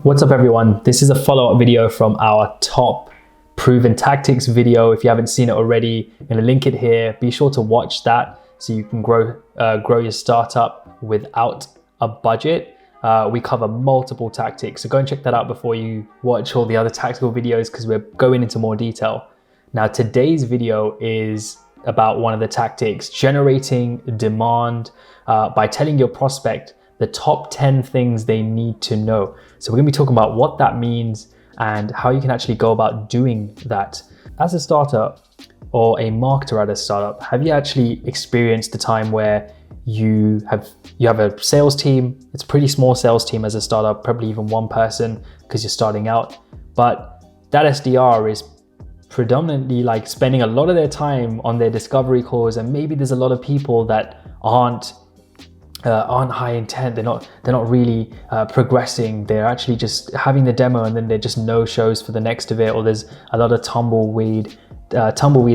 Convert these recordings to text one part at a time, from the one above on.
What's up everyone? This is a follow-up video from our top proven tactics video. If you haven't seen it already, I'm gonna link it here. Be sure to watch that so you can grow your startup without a budget. We cover multiple tactics, so go and check that out before you watch all the other tactical videos because we're going into more detail. Now today's video is about one of the tactics, generating demand by telling your prospect the top 10 things they need to know. So we're gonna be talking about what that means and how you can actually go about doing that. As a startup or a marketer at a startup, have you actually experienced a time where you have a sales team? It's a pretty small sales team as a startup, probably even one person because you're starting out, but that SDR is predominantly like spending a lot of their time on their discovery calls, and maybe there's a lot of people that aren't high intent. They're not really progressing. They're actually just having the demo and then they're just no shows for the next of it, or there's a lot of tumbleweed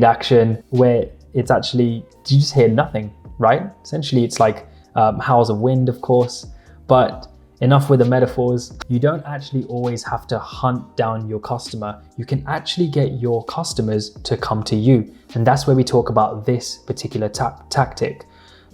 action where it's actually, you just hear nothing, right? Essentially it's like howls of wind, of course, but enough with the metaphors. You don't actually always have to hunt down your customer. You can actually get your customers to come to you, and that's where we talk about this particular tactic.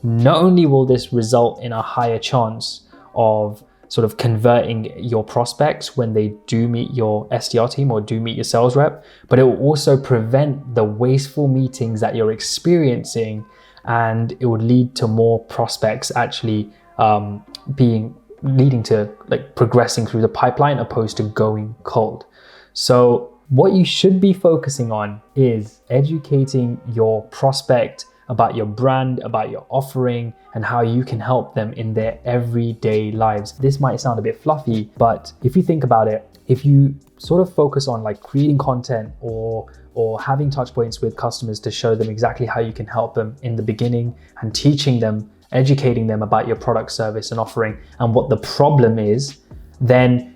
Not only will this result in a higher chance of sort of converting your prospects when they do meet your SDR team or do meet your sales rep, but it will also prevent the wasteful meetings that you're experiencing, and it would lead to more prospects actually leading to like progressing through the pipeline opposed to going cold. So what you should be focusing on is educating your prospect about your brand, about your offering, and how you can help them in their everyday lives. This might sound a bit fluffy, but if you think about it, if you sort of focus on like creating content or having touch points with customers to show them exactly how you can help them in the beginning, and teaching them, educating them about your product, service, and offering and what the problem is, then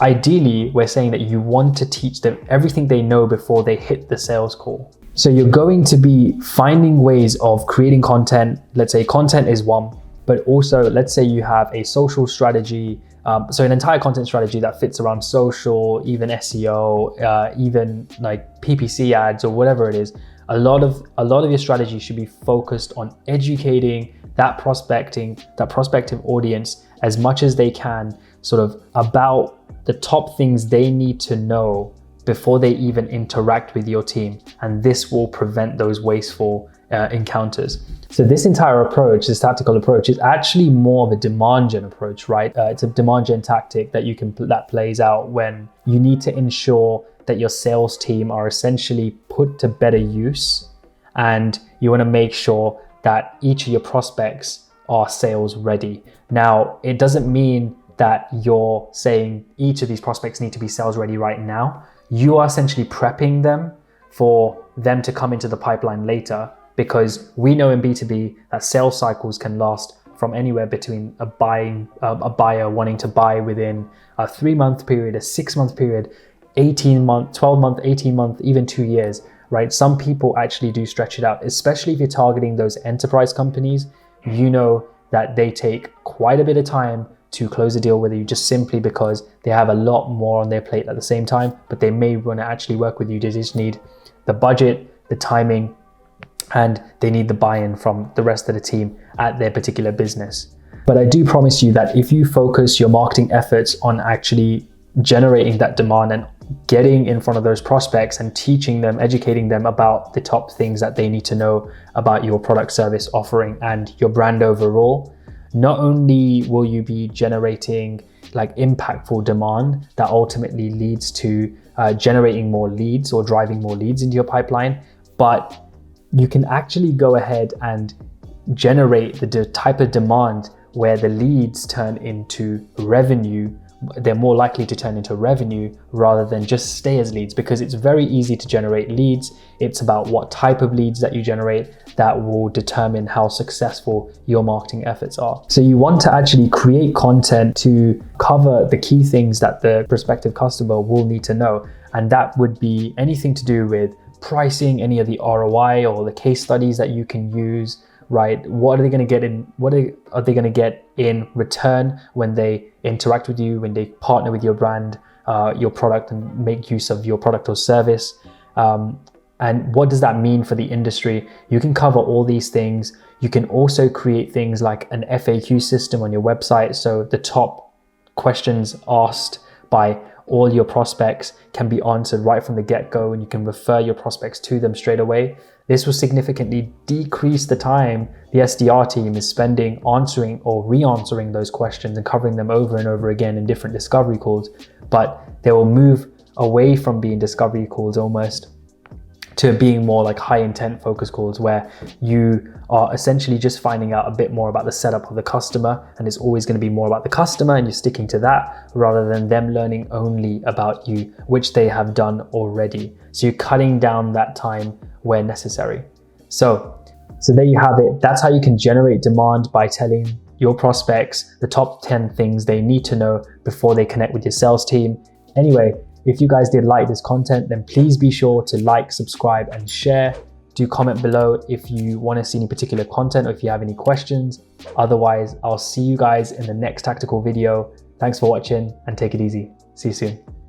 ideally we're saying that you want to teach them everything they know before they hit the sales call. So you're going to be finding ways of creating content. Let's say content is one, but also let's say you have a social strategy, so an entire content strategy that fits around social, even SEO, even like PPC ads or whatever it is. A lot of your strategy should be focused on educating that prospective audience as much as they can, sort of about the top things they need to know before they even interact with your team. And this will prevent those wasteful encounters. So this entire approach, this tactical approach, is actually more of a demand gen approach, right? It's a demand gen tactic that plays out when you need to ensure that your sales team are essentially put to better use, and you want to make sure that each of your prospects are sales ready. Now, it doesn't mean that you're saying each of these prospects need to be sales ready right now. You are essentially prepping them for them to come into the pipeline later, because we know in B2B that sales cycles can last from anywhere between a buyer wanting to buy within a 3-month period, a 6-month period, 18-month, 12-month, 18-month, even 2 years, right? Some people actually do stretch it out, especially if you're targeting those enterprise companies. You know that they take quite a bit of time to close a deal with you, just simply because they have a lot more on their plate at the same time, but they may want to actually work with you. They just need the budget, the timing, and they need the buy-in from the rest of the team at their particular business. But I do promise you that if you focus your marketing efforts on actually generating that demand and getting in front of those prospects and teaching them, educating them about the top things that they need to know about your product, service, offering, and your brand overall, not only will you be generating like impactful demand that ultimately leads to generating more leads or driving more leads into your pipeline, but you can actually go ahead and generate the type of demand where the leads turn into revenue. They're more likely to turn into revenue rather than just stay as leads, because it's very easy to generate leads. It's about what type of leads that you generate that will determine how successful your marketing efforts are. So you want to actually create content to cover the key things that the prospective customer will need to know. And that would be anything to do with pricing, any of the ROI or the case studies that you can use, right? What are they going to get in? Are they going to get in return when they interact with you, when they partner with your brand, your product, and make use of your product or service? And what does that mean for the industry? You can cover all these things. You can also create things like an FAQ system on your website, so the top questions asked by all your prospects can be answered right from the get-go, and you can refer your prospects to them straight away. This will significantly decrease the time the SDR team is spending answering or re-answering those questions and covering them over and over again in different discovery calls. But they will move away from being discovery calls almost to being more like high intent focus calls, where you are essentially just finding out a bit more about the setup of the customer, and it's always going to be more about the customer and you're sticking to that rather than them learning only about you, which they have done already. So you're cutting down that time where necessary. So there you have it. That's how you can generate demand, by telling your prospects the top 10 things they need to know before they connect with your sales team. Anyway, if you guys did like this content, then please be sure to like, subscribe, and share. Do comment below if you want to see any particular content or if you have any questions. Otherwise, I'll see you guys in the next tactical video. Thanks for watching and take it easy. See you soon.